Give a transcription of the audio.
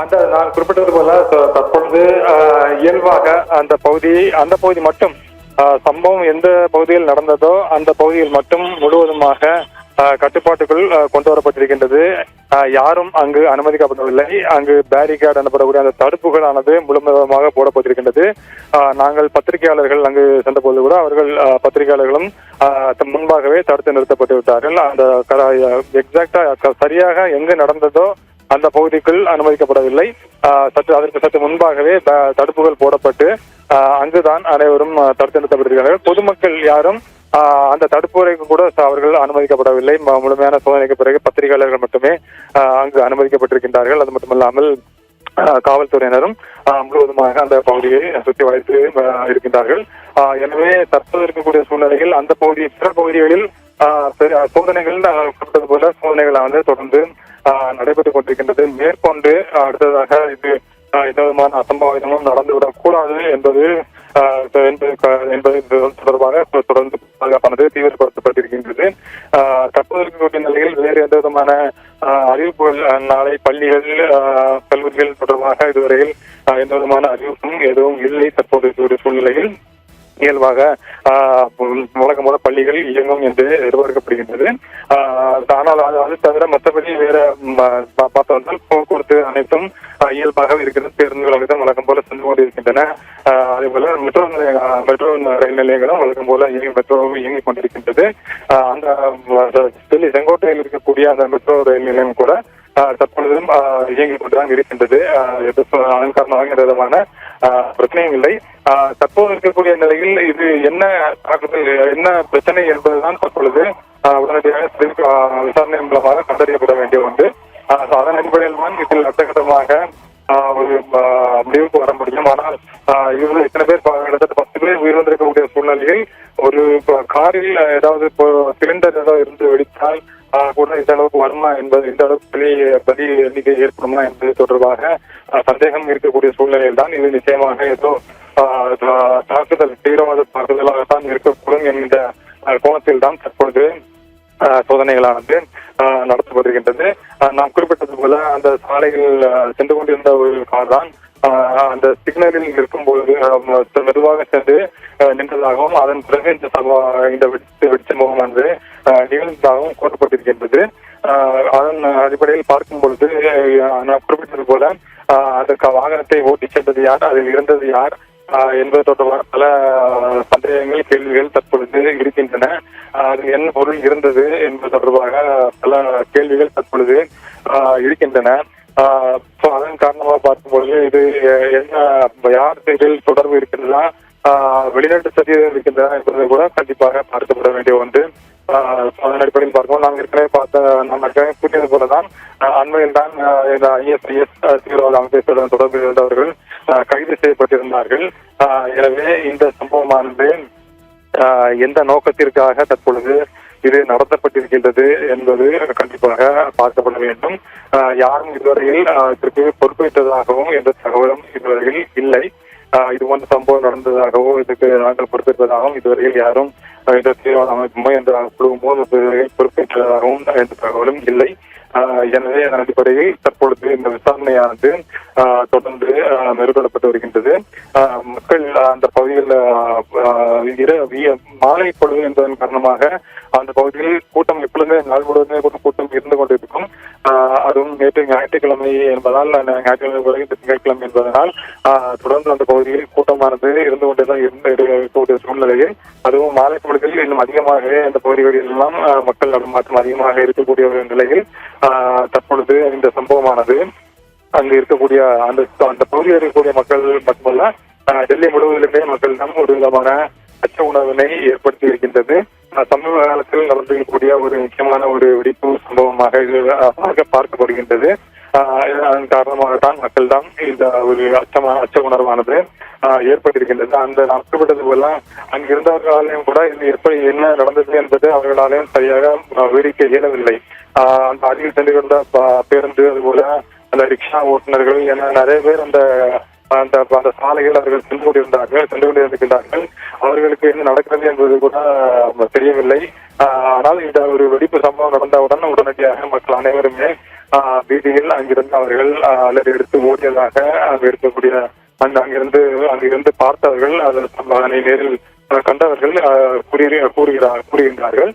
அந்த நான் குறிப்பிட்டது போல தற்பொழுது இயல்பாக அந்த பகுதி மட்டும் சம்பவம் எந்த பகுதியில் நடந்ததோ அந்த பகுதியில் மட்டும் முழுவதுமாக கட்டுப்பாட்டுக்குள் கொண்டு வரப்பட்டிருக்கின்றது. யாரும் அங்கு அனுமதிக்கப்படவில்லை. அங்கு பேரிகேட் எனப்படக்கூடிய அந்த தடுப்புகளானது முழுமையாக போடப்பட்டிருக்கின்றது. நாங்கள் பத்திரிகையாளர்கள் அங்கு சென்றபோது கூட அவர்கள் பத்திரிகையாளர்களும் முன்பாகவே தடுத்து நிறுத்தப்பட்டு விட்டார்கள். அந்த எக்ஸாக்டா சரியாக எங்கு நடந்ததோ அந்த பகுதிக்குள் அனுமதிக்கப்படவில்லை. அதற்கு சற்று முன்பாகவே தடுப்புகள் போடப்பட்டு அங்குதான் அனைவரும் தடுத்து நிறுத்தப்பட்டிருக்கிறார்கள். பொதுமக்கள் யாரும் அந்த தடுப்புரைக்கு கூட அவர்கள் அனுமதிக்கப்படவில்லை. முழுமையான சோதனைக்கு பிறகு பத்திரிகையாளர்கள் மட்டுமே அங்கு அனுமதிக்கப்பட்டிருக்கின்றார்கள். அது மட்டுமல்லாமல் காவல்துறையினரும் முழுவதுமாக அந்த பகுதியை சுற்றி வளைத்து இருக்கின்றார்கள். எனவே தற்போது இருக்கக்கூடிய சூழ்நிலையில் அந்த பிற பகுதிகளில் சோதனைகள் குறிப்பிட்டது போல சோதனைகள் தொடர்ந்து நடைபெற்றுக் கொண்டிருக்கின்றது. மேற்கொண்டு அடுத்ததாக இது எந்த விதமான அசம்பாவிதமும் நடந்துவிடக் கூடாது என்பது தொடர்பாக தொடர்ந்து பாதுகாப்பானது தீவிரப்படுத்தப்பட்டிருக்கின்றது. தற்போது இருக்கக்கூடிய நிலையில் வேறு எந்த விதமான அறிவிப்புகள் நாளை பள்ளிகள் கல்லூரிகள் தொடர்பாக இதுவரையில் எந்த விதமான அறிவிப்பும் எதுவும் இல்லை. தற்போது இருக்கக்கூடிய சூழ்நிலையில் இயல்பாக வழக்கம் போல பள்ளிகள் இயங்கும் என்று எதிர்பார்க்கப்படுகின்றது. ஆனால் அது தவிர மற்றபடி வேற பார்த்து வந்தால் போக்குவரத்து அனைத்தும் இயல்பாக இருக்கிறது. பேருந்துகள் அனைத்தும் வழக்கம் போல சென்று கொண்டிருக்கின்றன. அதே போல மெட்ரோ ரயில் நிலையங்களும் வழக்கம் போல மெட்ரோவும் இயங்கிக் கொண்டிருக்கின்றது. அந்த டெல்லி செங்கோட்டையில் இருக்கக்கூடிய அந்த மெட்ரோ ரயில் நிலையம் கூட தற்பொழுதும் இயங்கிக் கொண்டுதான் இருக்கின்றது. அதன் காரணமாக எந்த விதமான பிரச்சனையும் இல்லை. தற்போது இருக்கக்கூடிய நிலையில் இது என்ன தாக்குதல் என்ன பிரச்சனை என்பதுதான் தற்பொழுது உடனடியாக விசாரணை மூலமாக கண்டறியப்பட வேண்டிய ஒன்று. அதன் அடிப்படையில் தான் இதில் அடுத்தகட்டமாக ஒரு முடிவுக்கு வர முடியும். ஆனால் இத்தனை பேர் கிட்டத்தட்ட 10 பேர் உயிரிழந்திருக்கக்கூடிய சூழ்நிலையில் ஒரு காரில் ஏதாவது சிலிண்டர் ஏதாவது இருந்து வெடித்தால் கூட இந்த அளவுக்கு வருமா என்பது இந்த அளவுக்கு பலி எண்ணிக்கை ஏற்படுமா என்பது தொடர்பாக சந்தேகம் இருக்கக்கூடிய சூழ்நிலையில் தான் இது நிச்சயமாக ஏதோ தாக்குதல் தீவிரவாத தாக்குதலாகத்தான் இருக்கக்கூடும் என்கின்ற கோணத்தில் தான் தற்பொழுது சோதனைகளானது நடத்தப்படுகின்றது. நாம் குறிப்பிட்டது போல அந்த சாலையில் சென்று கொண்டிருந்த ஒரு கார் தான் அந்த சிக்னலில் இருக்கும்போது மெதுவாக சென்று நின்றதாகவும் அதன் பிறகு இந்த வெடிச்ச முகமானது நிகழ்ந்ததாகவும் கூறப்பட்டிருக்கின்றது. அதன் அடிப்படையில் பார்க்கும் பொழுது நான் குறிப்பிட்டது போல அந்த வாகனத்தை ஓட்டி சென்றது யார், அதில் இருந்தது யார் என்பது தொடர்பான பல சந்தேகங்கள் கேள்விகள் தற்பொழுது இருக்கின்றன. அது என்ன பொருள் இருந்தது என்பது தொடர்பாக பல கேள்விகள் தற்பொழுது இருக்கின்றன. அதன் காரணமாக பார்க்கும்பொழுது இது என்ன யார் இதில் தொடர்பு இருக்கின்றதா, வெளிநாட்டு சதிகள் இருக்கின்றதா என்பதை கூட கண்டிப்பாக பார்க்கப்பட வேண்டிய ஒன்று. அதன் அடிப்படையில் பார்க்கவும் நாம் ஏற்கனவே கூட்டியது போலதான் அண்மையில் தான் இந்த ISIS தீவிரவாத அமைப்புடன் தொடர்பு இருந்தவர்கள் கைது செய்யப்பட்டிருந்தார்கள். எனவே இந்த சம்பவமானது எந்த நோக்கத்திற்காக தற்பொழுது இது நடத்தப்பட்டிருக்கின்றது என்பது கண்டிப்பாக பார்க்கப்பட வேண்டும். யாரும் இதுவரையில் இதற்கு பொறுப்பேற்றதாகவும் எந்த தகவலும் இதுவரையில் இல்லை. இது போன்ற சம்பவம் நடந்ததாகவோ இதுக்கு நாங்கள் பொறுப்பேற்பதாகவும் இதுவரையில் யாரும் இந்த தீவிரவாத அமைப்புமோ என்ற குழுமோ பொறுப்பேற்றதாகவும் எந்த தகவலும் இல்லை. எனவே அதன் அடிப்படையில் தற்பொழுது இந்த விசாரணையானது தொடர்ந்து மேற்கொள்ளப்பட்டு வருகின்றது. மக்கள் அந்த பகுதியில் மாலை பொழுது என்பதன் காரணமாக அந்த பகுதியில் கூட்டம் எப்பொழுதுமே நாள் முழுவதுமே கூட்டம் இருந்து கொண்டிருக்கும். அதுவும் நேற்று ஞாயிற்றுக்கிழமை என்பதால் ஞாயிற்றுக்கிழமை திங்கட்கிழமை என்பதனால் தொடர்ந்து அந்த பகுதியில் கூட்டமானது இருந்து கொண்டேதான் இருக்கக்கூடிய சூழ்நிலையில் அதுவும் மாலை பொழுதில் இன்னும் அதிகமாகவே அந்த பகுதிகளில் எல்லாம் மக்கள் நடமாட்டம் அதிகமாக இருக்கக்கூடிய ஒரு நிலையில் தற்பொழுது இந்த சம்பவமானது அங்கு இருக்கக்கூடிய அந்த பகுதியில் இருக்கக்கூடிய மக்கள் மட்டுமல்ல டெல்லி முழுவதிலுமே மக்களிடம் ஒரு விதமான அச்ச உணர்வினை ஏற்படுத்தி இருக்கின்றது. சமீப காலத்தில் நடந்திருக்கக்கூடிய ஒரு முக்கியமான ஒரு வெடிப்பு சம்பவமாக இது பார்க்கப்படுகின்றது. அதன் காரணமாகத்தான் மக்கள் தான் இந்த ஒரு அச்ச உணர்வானது ஏற்பட்டிருக்கின்றது. அந்த நாம் குறிப்பிட்டது போல அங்கிருந்தவர்களாலேயும் கூட இது எப்படி என்ன நடந்தது என்பது அவர்களாலேயும் சரியாக விவரிக்க இயலவில்லை. அந்த அருகில் சென்று கொண்ட பேருந்து அதுபோல அந்த ரிக்ஷா ஓட்டுநர்கள் என நிறைய பேர் அந்த சாலைகள் அவர்கள் சென்று கொண்டிருக்கின்றார்கள். அவர்களுக்கு என்ன நடக்கிறது என்பது கூட தெரியவில்லை. ஆனால் இந்த ஒரு வெடிப்பு சம்பவம் நடந்தவுடன் உடனடியாக மக்கள் அனைவருமே வீதியில் அங்கிருந்து அவர்கள் அல்லது எடுத்து ஓடியதாக அங்கு இருக்கக்கூடிய அங்கிருந்து பார்த்தவர்கள் அதனை நேரில் கண்டவர்கள் கூறுகின்றார்கள்.